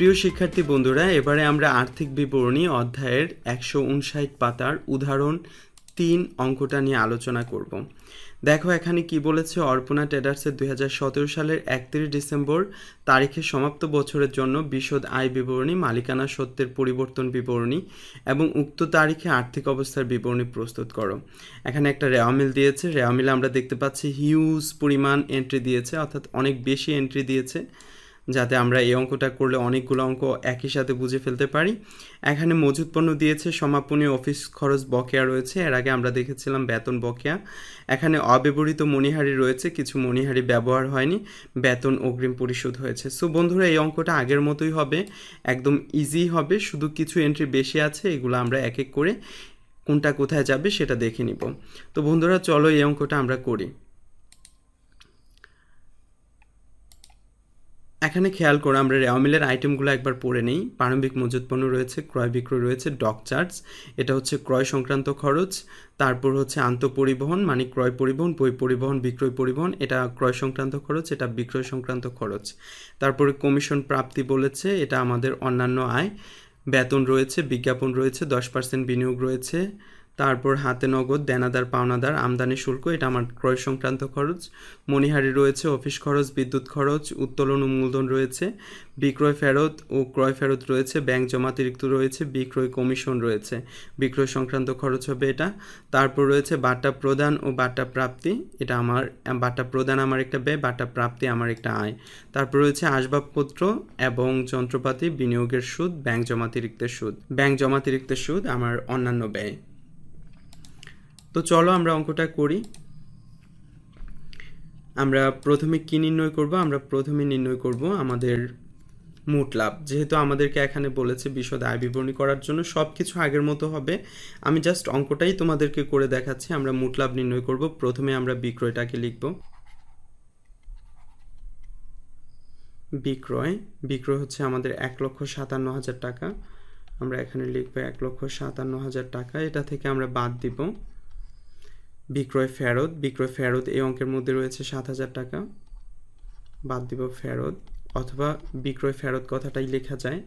প্রিয় শিক্ষার্থী বন্ধুরা, এবারে আমরা আর্থিক বিবরণী অধ্যায়ের 159 পাতার উদাহরণ 3 অঙ্কটা নিয়ে আলোচনা করব। দেখো এখানে কি বলেছে, অর্পণা ট্রেডার্সের 2017 সালের 31 ডিসেম্বর তারিখে সমাপ্ত বছরের জন্য বিশদ আয় বিবরণী, মালিকানা সত্ত্বের পরিবর্তন বিবরণী এবং উক্ত তারিখে আর্থিক অবস্থার বিবরণী প্রস্তুত করো। এখানে একটা রেওয়ামিল দিয়েছে। রেওয়ামিলে আমরা দেখতে পাচ্ছি হিউজ পরিমাণ এন্ট্রি দিয়েছে, অর্থাৎ অনেক বেশি এন্ট্রি দিয়েছে, যাতে আমরা এই অঙ্কটা করলে অনেকগুলো অঙ্ক একই সাথে বুঝে ফেলতে পারি। এখানে মজুত পণ্য দিয়েছে, সমাপনী অফিস খরচ বকেয়া রয়েছে, এর আগে আমরা দেখেছিলাম বেতন বকেয়া। এখানে অব্যবহৃত মণিহারি রয়েছে, কিছু মণিহারি ব্যবহার হয়নি, বেতন অগ্রিম পরিশোধ হয়েছে। সো বন্ধুরা, এই অঙ্কটা আগের মতোই হবে, একদম ইজি হবে, শুধু কিছু এন্ট্রি বেশি আছে, এগুলো আমরা এক এক করে কোনটা কোথায় যাবে সেটা দেখে নিব। তো বন্ধুরা চলো এই অঙ্কটা আমরা করি। এখানে খেয়াল করে আমরা রেওয়ামিলের আইটেমগুলো একবার পড়ে নেই। প্রারম্ভিক মজুত পণ্য রয়েছে, ক্রয় বিক্রয় রয়েছে, ডক চার্জ, এটা হচ্ছে ক্রয় সংক্রান্ত খরচ। তারপর হচ্ছে আন্তঃপরিবহন মানে ক্রয় পরিবহন, বই পরিবহন, বিক্রয় পরিবহন, এটা ক্রয় সংক্রান্ত খরচ, এটা বিক্রয় সংক্রান্ত খরচ। তারপরে কমিশন প্রাপ্তি বলেছে, এটা আমাদের অন্যান্য আয়। বেতন রয়েছে, বিজ্ঞাপন রয়েছে, 10% বিনিয়োগ রয়েছে। তারপর হাতে নগদ, দেনাদার পাওনাদার, আমদানি শুল্ক, এটা আমার ক্রয় সংক্রান্ত খরচ। মণিহারি রয়েছে, অফিস খরচ, বিদ্যুৎ খরচ, উত্তোলন ও মূলধন রয়েছে, বিক্রয় ফেরত ও ক্রয় ফেরত রয়েছে, ব্যাংক জমাতিরিক্ত রয়েছে, বিক্রয় কমিশন রয়েছে, বিক্রয় সংক্রান্ত খরচ হবে এটা। তারপর রয়েছে বাটা প্রদান ও বাটা প্রাপ্তি, এটা আমার বাটা প্রদান আমার একটা ব্যয়, বাটা প্রাপ্তি আমার একটা আয়। তারপর রয়েছে আসবাবপত্র এবং যন্ত্রপাতি, বিনিয়োগের সুদ, ব্যাংক জমাতিরিক্তের সুদ। ব্যাংক জমাতিরিক্তের সুদ আমার অন্যান্য ব্যয়। তো চলো আমরা অঙ্কটা করি। আমরা প্রথমে কি নির্ণয় করব? আমরা প্রথমে নির্ণয় করব আমাদের মোট লাভ। যেহেতু আমাদেরকে এখানে বলেছে বিশদ আয় বিবরণী করার জন্য, সব কিছু আগের মতো হবে, আমি জাস্ট অঙ্কটাই তোমাদেরকে করে দেখাচ্ছি। আমরা মোট লাভ নির্ণয় করব। প্রথমে আমরা বিক্রয়টাকে লিখব। বিক্রয় হচ্ছে আমাদের 1,57,000 টাকা। আমরা এখানে লিখব 1,57,000 টাকা। এটা থেকে আমরা বাদ দিব বিক্রয় ফেরত এই অঙ্কের মধ্যে রয়েছে 7,000 টাকা, বাদ দিব ফেরত, অথবা বিক্রয় ফেরত কথাটাই লেখা যায়।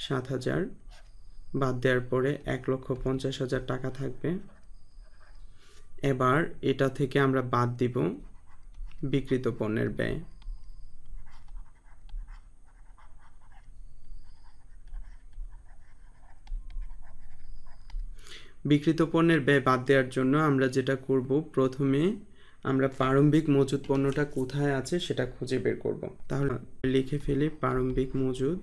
7,000 বাদ দেওয়ার পরে 1,50,000 টাকা থাকবে। এবার এটা থেকে আমরা বাদ দিব বিক্রিত পণ্যের ব্যয়। বিক্রিত পণ্যের ব্যয় বাদ দেওয়ার জন্য আমরা যেটা করব, প্রথমে আমরা প্রারম্ভিক মজুদ পণ্যটা কোথায় আছে সেটা খুঁজে বের করব। তাহলে লিখে ফেলি প্রারম্ভিক মজুদ।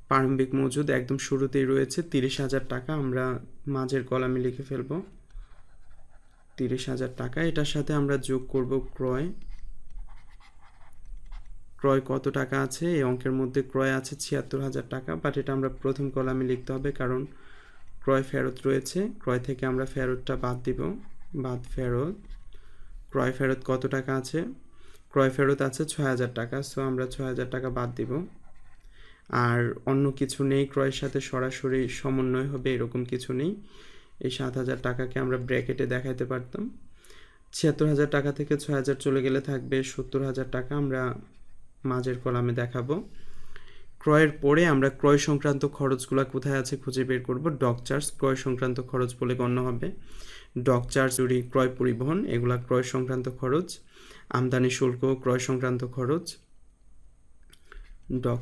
প্রারম্ভিক মজুদ একদম শুরুতেই রয়েছে 30,000 টাকা। আমরা মাঝের কলামে লিখে ফেলব 30,000 টাকা। এটার সাথে আমরা যোগ করব ক্রয় কত টাকা আছে? এই অঙ্কের মধ্যে ক্রয় আছে 76,000 টাকা, বাট এটা আমরা প্রথম কলামে লিখতে হবে কারণ ক্রয় ফেরত রয়েছে। ক্রয় থেকে আমরা ফেরতটা বাদ দিব, বাদ ফেরত। ক্রয় ফেরত কত টাকা আছে? ক্রয় ফেরত আছে 6,000 টাকা, সো আমরা 6,000 টাকা বাদ দিব। আর অন্য কিছু নেই ক্রয়ের সাথে সরাসরি সমন্বয় হবে এরকম কিছু নেই। এই 7,000 টাকাকে আমরা ব্র্যাকেটে দেখাইতে পারতাম। 76,000 টাকা থেকে 6,000 চলে গেলে থাকবে 70,000 টাকা, আমরা মাঝের কলামে দেখাবো। ক্রয়ের পরে আমরা ক্রয় সংক্রান্ত খরচগুলো কোথায় আছে খুঁজে বের করব। ডক চার্জ ক্রয় সংক্রান্ত খরচ বলে গণ্য হবে। ডক চার্জ, ক্রয় পরিবহন, এগুলা ক্রয় সংক্রান্ত খরচ। আমদানি শুল্ক ক্রয় সংক্রান্ত খরচ। ডক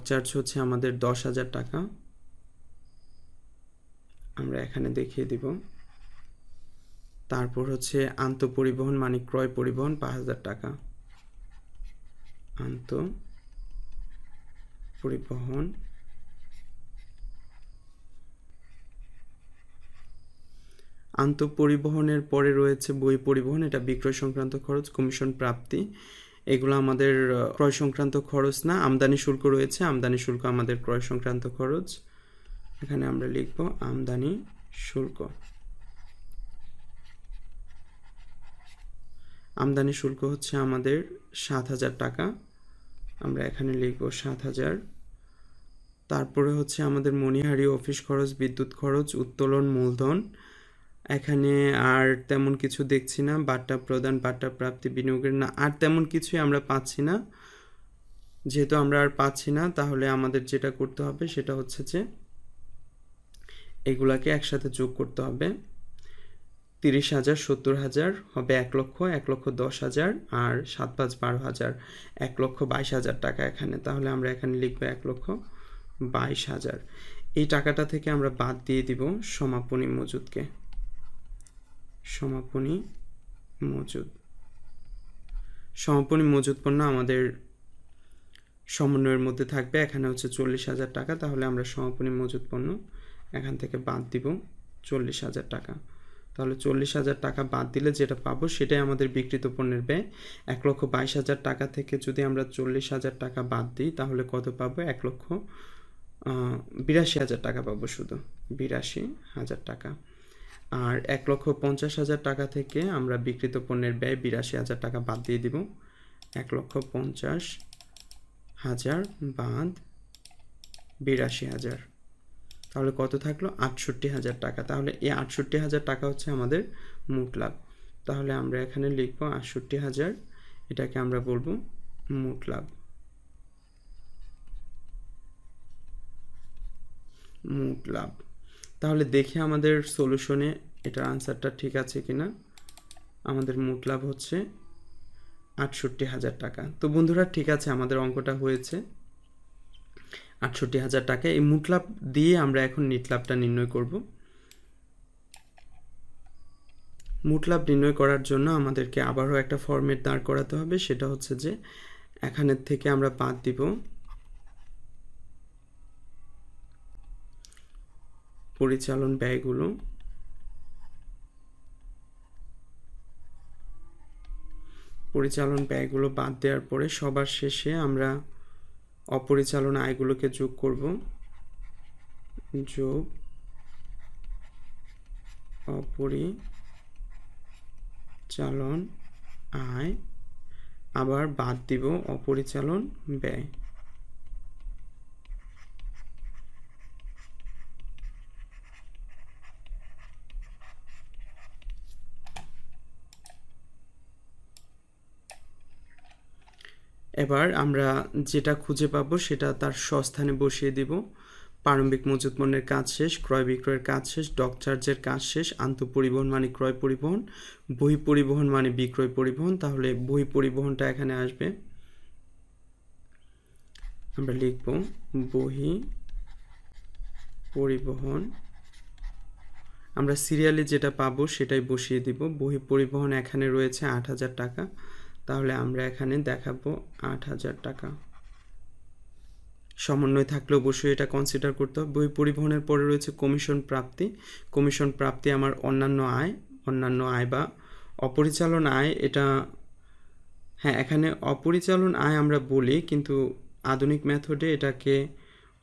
চার্জ হচ্ছে আমাদের 10,000 টাকা, আমরা এখানে দেখিয়ে দিব। তারপর হচ্ছে আন্তঃপরিবহন মানে ক্রয় পরিবহন 5,000 টাকা। আন্তঃপরিবহন আন্তঃপরিবহনের পরে রয়েছে বই পরিবহন, এটা বিক্রয় সংক্রান্ত খরচ। কমিশন প্রাপ্তি, এগুলো আমাদের ক্রয় সংক্রান্ত খরচ না। আমদানি শুল্ক রয়েছে, আমদানি শুল্ক আমাদের ক্রয় সংক্রান্ত খরচ। এখানে আমরা লিখব আমদানি শুল্ক। আমদানি শুল্ক হচ্ছে আমাদের 7,000 টাকা, আমরা এখানে লিখব 7,000। তারপরে হচ্ছে আমাদের মণিহারি অফিস খরচ, বিদ্যুৎ খরচ, উত্তোলন মূলধন। এখানে আর তেমন কিছু দেখছি না, বাট্টা প্রদান, বাট্টা প্রাপ্তি, বিনিয়োগের না, আর তেমন কিছুই আমরা পাচ্ছি না। যেহেতু আমরা আর পাচ্ছি না, তাহলে আমাদের যেটা করতে হবে সেটা হচ্ছে যে এগুলাকে একসাথে যোগ করতে হবে। 30,000, 70,000 হবে 1 লক্ষ, 1,10,000, আর 7, 5, 12,000, 1,22,000 টাকা এখানে। তাহলে আমরা এখানে লিখবো 1,22,000। এই টাকাটা থেকে আমরা বাদ দিয়ে দিব সমাপনী মজুদকে। সমাপনী মজুদ, সমাপনী মজুদ পণ্য আমাদের সমন্বয়ের মধ্যে থাকবে। এখানে হচ্ছে 40,000 টাকা, তাহলে আমরা সমাপনী মজুদ পণ্য এখান থেকে বাদ দিব 40,000 টাকা। তাহলে 40,000 টাকা বাদ দিলে যেটা পাবো সেটাই আমাদের বিক্রিত পণ্যের ব্যয়। 1,22,000 টাকা থেকে যদি আমরা 40,000 টাকা বাদ দিই তাহলে কত পাবো? 1,82,000 টাকা পাবো, শুধু 82,000 টাকা। আর 1,50,000 টাকা থেকে আমরা বিক্রিত পণ্যের ব্যয় 82,000 টাকা বাদ দিয়ে দিব। 1,50,000 বাদ 82,000, তাহলে কত থাকলো? 68,000 টাকা। তাহলে এই 68,000 টাকা হচ্ছে আমাদের মোট লাভ। তাহলে আমরা এখানে লিখবো 68,000, এটাকে আমরা বলবো মোট লাভ। মোট লাভ। তাহলে দেখি আমাদের সলিউশনে এটার আনসারটা ঠিক আছে কিনা। আমাদের মোট লাভ হচ্ছে 68,000 টাকা। তো বন্ধুরা ঠিক আছে, আমাদের অঙ্কটা হয়েছে 68,000 টাকা। এই মোট লাভ দিয়ে আমরা এখন নিট লাভটা নির্ণয় করব। মোট লাভ নির্ণয় করার জন্য আমাদেরকে আবারও একটা ফরম্যাট দাঁড় করাতে হবে, সেটা হচ্ছে যে এখানের থেকে আমরা বাদ দিব পরিচালন ব্যয়গুলো। পরিচালন ব্যয়গুলো বাদ দেওয়ার পরে সবার শেষে আমরা অপরিচালন আয়গুলোকে যোগ করব। যোগ অপরিচালন আয়, আবার বাদ দিব অপরিচালন ব্যয়। এবার আমরা যেটা খুঁজে পাবো সেটা তার স্বস্থানে বসিয়ে দিব। প্রারম্ভিক মজুত পণ্যের কাজ শেষ, ক্রয় বিক্রয়ের কাজ শেষ, ডক চার্জের কাজ শেষ, আন্তঃপরিবহন মানে ক্রয় পরিবহন, বহি পরিবহন মানে বিক্রয় পরিবহন। তাহলে বহি পরিবহনটা এখানে আসবে, আমরা লিখব বহি পরিবহন। আমরা সিরিয়ালি যেটা পাবো সেটাই বসিয়ে দিব। বহি পরিবহন এখানে রয়েছে 8,000 টাকা, তাহলে আমরা এখানে দেখাবো 8,000 টাকা। সমন্বয় থাকলে অবশ্যই এটা কনসিডার করতে হবে। বই পরিবহনের পরে রয়েছে কমিশন প্রাপ্তি। কমিশন প্রাপ্তি আমার অন্যান্য আয়, অন্যান্য আয় বা অপরিচালন আয়। এটা হ্যাঁ, এখানে অপরিচালন আয় আমরা বলি, কিন্তু আধুনিক মেথডে এটাকে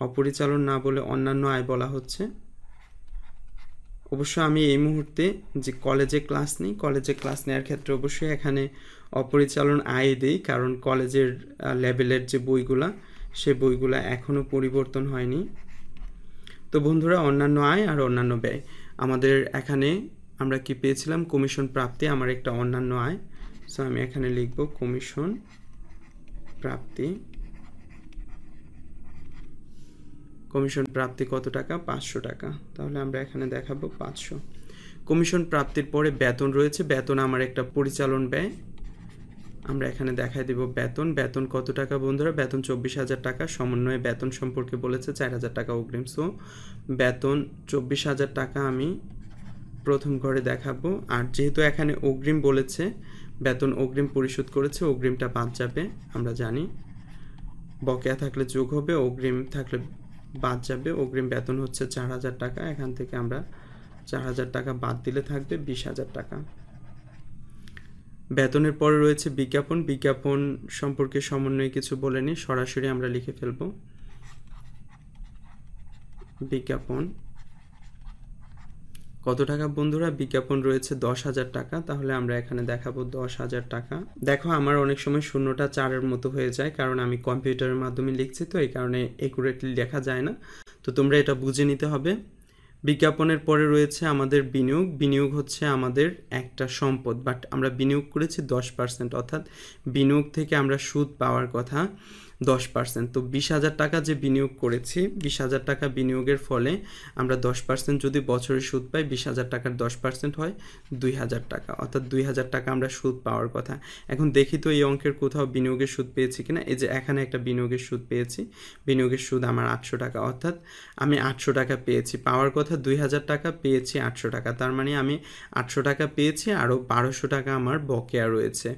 অপরিচালন না বলে অন্যান্য আয় বলা হচ্ছে। অবশ্য আমি এই মুহূর্তে যে কলেজে ক্লাস নিই, কলেজে ক্লাস নেওয়ার ক্ষেত্রে অবশ্যই এখানে অপরিচালন আয় দিই, কারণ কলেজের লেভেলের যে বইগুলা সে বইগুলা এখনও পরিবর্তন হয়নি। তো বন্ধুরা, অন্যান্য আয় আর অন্যান্য ব্যয় আমাদের এখানে আমরা কি পেয়েছিলাম? কমিশন প্রাপ্তি আমার একটা অন্যান্য আয়। সো আমি এখানে লিখব কমিশন প্রাপ্তি। কমিশন প্রাপ্তি কত টাকা? 500 টাকা। তাহলে আমরা এখানে দেখাবো 500। কমিশন প্রাপ্তির পরে বেতন রয়েছে। বেতন আমার একটা পরিচালন ব্যয়, আমরা এখানে দেখাই দিব বেতন। বেতন কত টাকা বন্ধুরা? বেতন 24,000 টাকা। সমন্বয়ে বেতন সম্পর্কে বলেছে 4,000 টাকা অগ্রিম। সো বেতন 24,000 টাকা আমি প্রথম ঘরে দেখাবো। আর যেহেতু এখানে অগ্রিম বলেছে, বেতন অগ্রিম পরিশোধ করেছে, অগ্রিমটা বাদ যাবে। আমরা জানি বকেয়া থাকলে যোগ হবে, অগ্রিম থাকলে বাদ যাবে। অগ্রিম বেতন হচ্ছে 4,000 টাকা, এখান থেকে আমরা 4,000 টাকা বাদ দিলে থাকবে 20,000 টাকা। বেতনের পরে রয়েছে বিজ্ঞাপন। বিজ্ঞাপন সম্পর্কে সমন্বয়ে কিছু বলেনি, সরাসরি আমরা লিখে ফেলব বিজ্ঞাপন। কত টাকা বন্ধুরা? বিজ্ঞাপন রয়েছে 10,000 টাকা। তাহলে আমরা এখানে দেখাবো 10,000 টাকা। দেখো আমার অনেক সময় শূন্যটা 4-এর মতো হয়ে যায়, কারণ আমি কম্পিউটারের মাধ্যমে লিখছি, তো এই কারণে একুরেটলি লেখা যায় না। তো তোমরা এটা বুঝে নিতে হবে। বিজ্ঞাপনের পরে রয়েছে আমাদের বিনিয়োগ। বিনিয়োগ হচ্ছে আমাদের একটা সম্পদ, বাট আমরা বিনিয়োগ করেছি 10%, অর্থাৎ বিনিয়োগ থেকে আমরা সুদ পাওয়ার কথা 10%। তো 20,000 টাকা যে বিনিয়োগ করেছি, 20,000 টাকা বিনিয়োগের ফলে আমরা 10% যদি বছরে সুদ পাই, 20,000 টাকার 10% হয় 2,000 টাকা, অর্থাৎ 2,000 টাকা আমরা সুদ পাওয়ার কথা। এখন দেখি তো এই অঙ্কের কোথাও বিনিয়োগের সুদ পেয়েছি কিনা। এই যে এখানে একটা বিনিয়োগের সুদ পেয়েছি, বিনিয়োগের সুদ আমার 800 টাকা, অর্থাৎ আমি 800 টাকা পেয়েছি। পাওয়ার কথা 2,000 টাকা, পেয়েছি 800 টাকা। তার মানে আমি 800 টাকা পেয়েছি, আরও 1200 টাকা আমার বকেয়া রয়েছে।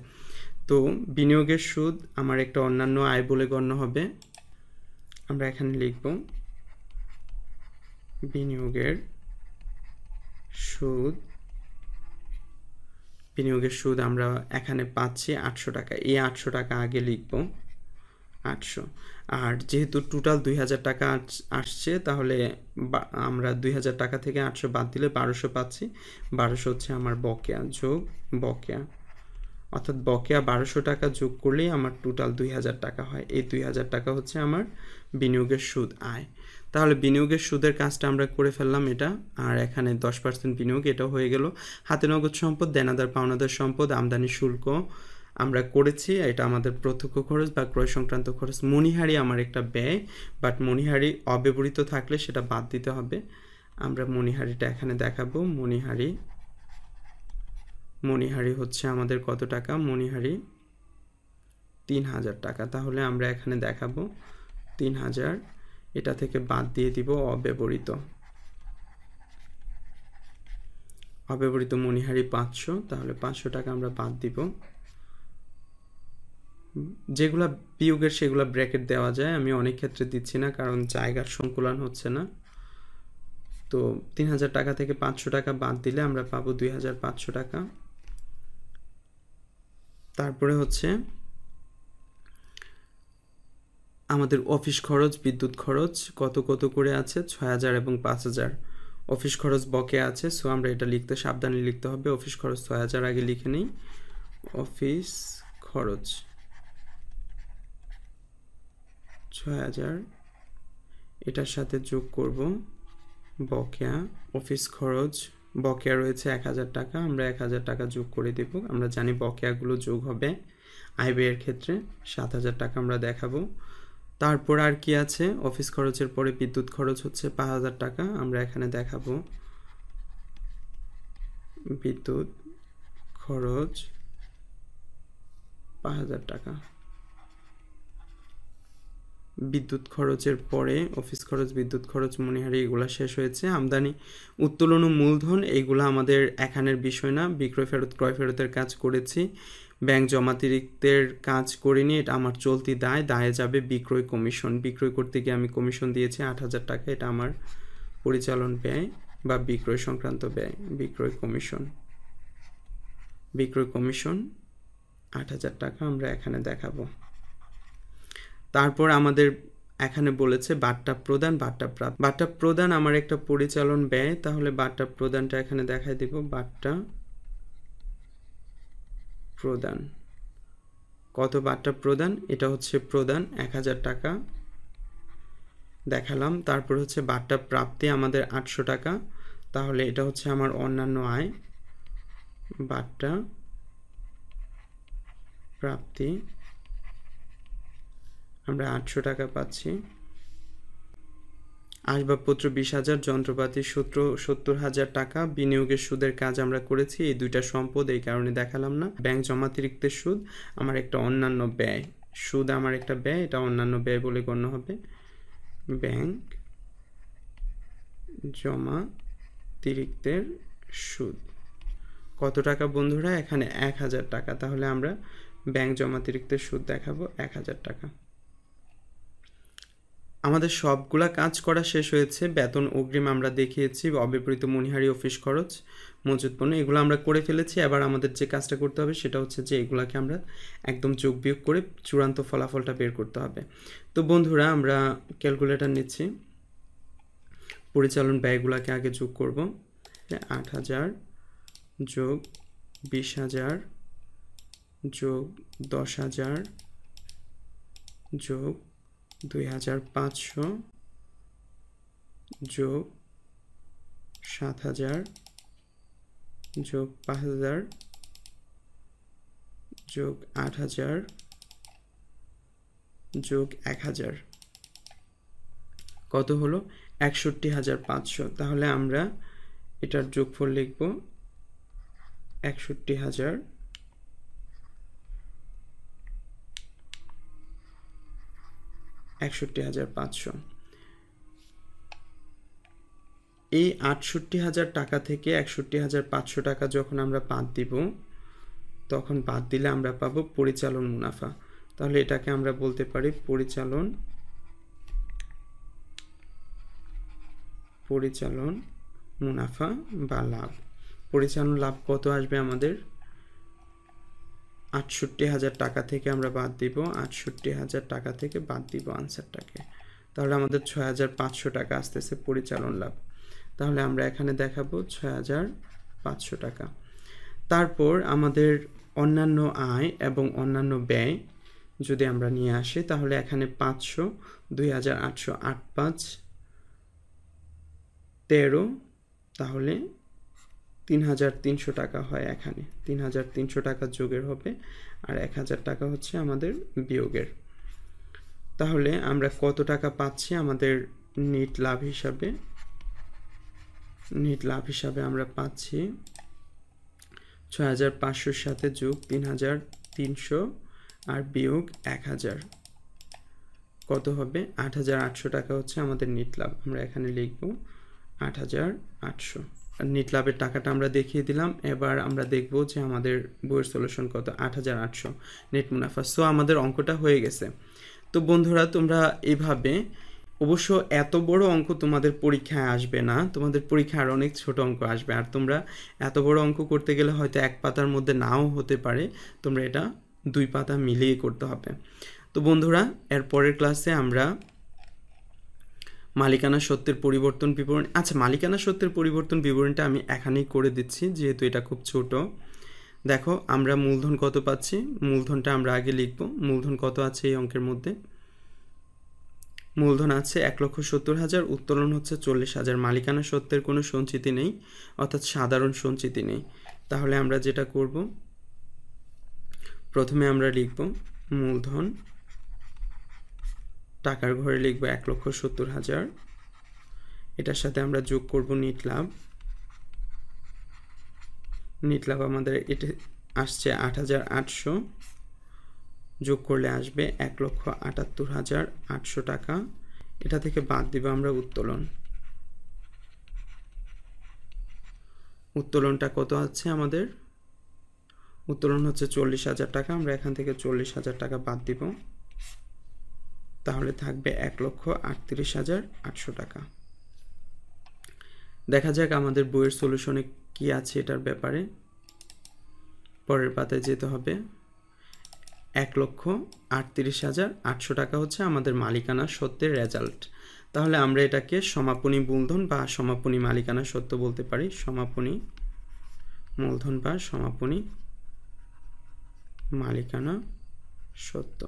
তো বিনিয়োগের সুদ আমার একটা অন্যান্য আয় বলে গণ্য হবে। আমরা এখানে লিখব বিনিয়োগের সুদ। বিনিয়োগের সুদ আমরা এখানে পাচ্ছি 800 টাকা। এই 800 টাকা আগে লিখব 800। আর যেহেতু টোটাল 2,000 টাকা আসছে, তাহলে আমরা 2,000 টাকা থেকে 800 বাদ দিলে 1200 পাচ্ছি। 1200 হচ্ছে আমার বকেয়া, যোগ বকেয়া, অর্থাৎ বকেয়া 1200 টাকা যোগ করলেই আমার টোটাল 2,000 টাকা হয়। এই 2,000 টাকা হচ্ছে আমার বিনিয়োগের সুদ আয়। তাহলে বিনিয়োগের সুদের কাজটা আমরা করে ফেললাম এটা। আর এখানে 10% বিনিয়োগ, এটাও হয়ে গেল। হাতে নগদ সম্পদ, দেনাদার পাওনাদার সম্পদ, আমদানি শুল্ক আমরা করেছি, এটা আমাদের প্রত্যক্ষ খরচ বা ক্রয় সংক্রান্ত খরচ। মণিহারি আমার একটা ব্যয়, বাট মণিহারি অব্যবহৃত থাকলে সেটা বাদ দিতে হবে। আমরা মণিহারিটা এখানে দেখাবো। মণিহারি হচ্ছে আমাদের কত টাকা? মণিহারি 3,000 টাকা। তাহলে আমরা এখানে দেখাবো 3,000, এটা থেকে বাদ দিয়ে দিব অব্যবহৃত। অব্যবহৃত মণিহারি 500, তাহলে 500 টাকা আমরা বাদ দিব। যেগুলা বিয়োগের সেগুলা ব্র্যাকেট দেওয়া যায়, আমি অনেক ক্ষেত্রে দিচ্ছি না কারণ জায়গার সংকুলান হচ্ছে না। তো 3,000 টাকা থেকে 500 টাকা বাদ দিলে আমরা পাবো 2,500 টাকা। তারপরে হচ্ছে আমাদের অফিস খরচ, বিদ্যুৎ খরচ কত কত করে আছে? 6,000 এবং 5,000 অফিস খরচ বকেয়া আছে। সো আমরা এটা লিখতে সাবধানে লিখতে হবে। অফিস খরচ 6,000 আগে লিখে নিই। অফিস খরচ 6,000, এটার সাথে যোগ করব বকেয়া। অফিস খরচ বকেয়া রয়েছে 1,000 টাকা, আমরা 1,000 টাকা যোগ করে দেব। আমরা জানি বকেয়াগুলো যোগ হবে আয় ব্যয়ের ক্ষেত্রে। 7,000 টাকা আমরা দেখাবো। তারপর আর কি আছে? অফিস খরচের পরে বিদ্যুৎ খরচ হচ্ছে 5,000 টাকা, আমরা এখানে দেখাবো বিদ্যুৎ খরচ 5,000 টাকা। বিদ্যুৎ খরচের পরে অফিস খরচ, বিদ্যুৎ খরচ, মণিহারি এগুলা শেষ হয়েছে। আমদানি, উত্তোলন ও মূলধন এইগুলো আমাদের এখানের বিষয় না। বিক্রয় ফেরত, ক্রয় ফেরতের কাজ করেছি। ব্যাংক জমাতিরিক্তের কাজ করিনি, এটা আমার চলতি দায়। দায়ে যাবে বিক্রয় কমিশন। বিক্রয় করতে গিয়ে আমি কমিশন দিয়েছি 8,000 টাকা, এটা আমার পরিচালন ব্যয় বা বিক্রয় সংক্রান্ত ব্যয়। বিক্রয় কমিশন 8,000 টাকা আমরা এখানে দেখাবো। তারপর আমাদের এখানে বলেছে বাট্টা প্রদান, বাট্টা প্রাপ্ত। বাট্টা প্রদান আমার একটা পরিচালন ব্যয়, তাহলে বাট্টা প্রদানটা এখানে দেখাই দিব। বাট্টা প্রদান কত? বাট্টা প্রদান এটা হচ্ছে প্রদান 1,000 টাকা দেখালাম। তারপর হচ্ছে বাট্টা প্রাপ্তি আমাদের 800 টাকা, তাহলে এটা হচ্ছে আমার অন্যান্য আয়। বাট্টা প্রাপ্তি আমরা 800 টাকা পাচ্ছি। আসবাবপত্র 20,000, যন্ত্রপাতি 70,000 টাকা। বিনিয়োগের সুদের কাজ আমরা করেছি, এই দুইটা সম্পদ, এই কারণে দেখালাম না। ব্যাংক জমাতিরিক্তের সুদ আমার একটা অন্যান্য ব্যয়। সুদ আমার একটা ব্যয়, এটা অন্যান্য ব্যয় বলে গণ্য হবে। ব্যাংক জমাতিরিক্তের সুদ কত টাকা বন্ধুরা? এখানে 1,000 টাকা। তাহলে আমরা ব্যাংক জমাতিরিক্তের সুদ দেখাবো 1,000 টাকা। আমাদের সবগুলা কাজ করা শেষ হয়েছে। বেতন অগ্রিম আমরা দেখিয়েছি, অব্যবহৃত মণিহারি, অফিস খরচ, মজুত পণ্য এগুলো আমরা করে ফেলেছি। এবার আমাদের যে কাজটা করতে হবে সেটা হচ্ছে যে এগুলাকে আমরা একদম যোগ বিয়োগ করে চূড়ান্ত ফলাফলটা বের করতে হবে। তো বন্ধুরা আমরা ক্যালকুলেটর নিচ্ছি, পরিচালন ব্যয়গুলোকে আগে যোগ করব। 8,000 যোগ 20,000 যোগ 10,000 যোগ 2,500 যোগ 7,000 যোগ 5,000 যোগ 8,000 যোগ 1,000 কত হলো 61,500। তাহলে আমরা এটার যোগফল লিখব 61,500। এই 68,000 টাকা থেকে 61,500 টাকা যখন আমরা বাদ দিব, তখন বাদ দিলে আমরা পাবো পরিচালন মুনাফা। তাহলে এটাকে আমরা বলতে পারি পরিচালন মুনাফা বা লাভ। পরিচালন লাভ কত আসবে আমাদের 68,000 টাকা থেকে আমরা বাদ দিব, 68,000 টাকা থেকে বাদ দিব আনসারটাকে। তাহলে আমাদের 6,500 টাকা আসতেছে পরিচালন লাভ। তাহলে আমরা এখানে দেখাবো 6,500 টাকা। তারপর আমাদের অন্যান্য আয় এবং অন্যান্য ব্যয় যদি আমরা নিয়ে আসি, তাহলে এখানে 500, 2,800, 8, 5, 13, তাহলে 3,300 টাকা হয়। এখানে 3,300 টাকা যোগের হবে আর 1,000 টাকা হচ্ছে আমাদের বিয়োগের। তাহলে আমরা কত টাকা পাচ্ছি আমাদের নেট লাভ হিসাবে? নেট লাভ হিসাবে আমরা পাচ্ছি 6,500 সাথে যোগ 3,300 আর বিয়োগ 1,000 কত হবে 8,800 টাকা হচ্ছে আমাদের নেট লাভ। আমরা এখানে লিখব 8,800। নেট লাভের টাকাটা আমরা দেখিয়ে দিলাম। এবার আমরা দেখব যে আমাদের বইয়ের সলিউশন কত 8,800 নেট মুনাফা। সো আমাদের অঙ্কটা হয়ে গেছে। তো বন্ধুরা, তোমরা এভাবে, অবশ্য এত বড় অঙ্ক তোমাদের পরীক্ষায় আসবে না, তোমাদের পরীক্ষায় আর অনেক ছোট অঙ্ক আসবে। আর তোমরা এত বড় অঙ্ক করতে গেলে হয়তো এক পাতার মধ্যে নাও হতে পারে, তোমরা এটা 2 পাতা মিলিয়ে করতে হবে। তো বন্ধুরা, এর পরের ক্লাসে আমরা মালিকানা সত্ত্বের পরিবর্তন বিবরণী, আচ্ছা মালিকানা সত্ত্বের পরিবর্তন বিবরণীটা আমি এখানেই করে দিচ্ছি যেহেতু এটা খুব ছোট। দেখো আমরা মূলধন কত পাচ্ছি, মূলধনটা আমরা আগে লিখব। মূলধন কত আছে এই অঙ্কের মধ্যে? মূলধন আছে 1,70,000, উত্তোলন হচ্ছে 40,000। মালিকানা সত্ত্বের কোনো সঞ্চিতি নেই, অর্থাৎ সাধারণ সঞ্চিতি নেই। তাহলে আমরা যেটা করব, প্রথমে আমরা লিখব মূলধন, টাকার ঘরে লিখব 1,70,000, এটার সাথে আমরা যোগ করব নেট লাভ। নেট লাভ আমাদের এটা আসছে 8,800, যোগ করলে আসবে 1,78,800 টাকা। এটা থেকে বাদ দিব আমরা উত্তোলন। উত্তোলনটা কত আছে আমাদের? উত্তোলন হচ্ছে 40,000 টাকা। আমরা এখান থেকে 40,000 টাকা বাদ দিব, তাহলে থাকবে 1,38,800 টাকা। দেখা যাক আমাদের বইয়ের সলিউশনে কি আছে এটার ব্যাপারে। পরের পাতায় যেতে হবে। 1,38,800 টাকা হচ্ছে আমাদের মালিকানা সত্ত্বের রেজাল্ট। তাহলে আমরা এটাকে সমাপনী মূলধন বা সমাপনী মালিকানা সত্ত্ব বলতে পারি। সমাপনী মূলধন বা সমাপনী মালিকানা সত্ত্ব।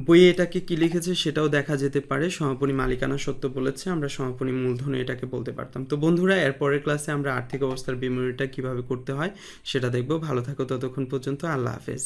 বইয়ে এটাকে কি লিখেছে সেটাও দেখা যেতে পারে। সমাপনী মালিকানা সত্ত্ব বলেছে, আমরা সমাপনী মূলধন এটাকে বলতে পারতাম। তো বন্ধুরা, এর পরের ক্লাসে আমরা আর্থিক অবস্থার বিবরণীটা কিভাবে করতে হয় সেটা দেখব। ভালো থাকো ততক্ষণ পর্যন্ত। আল্লাহ হাফেজ।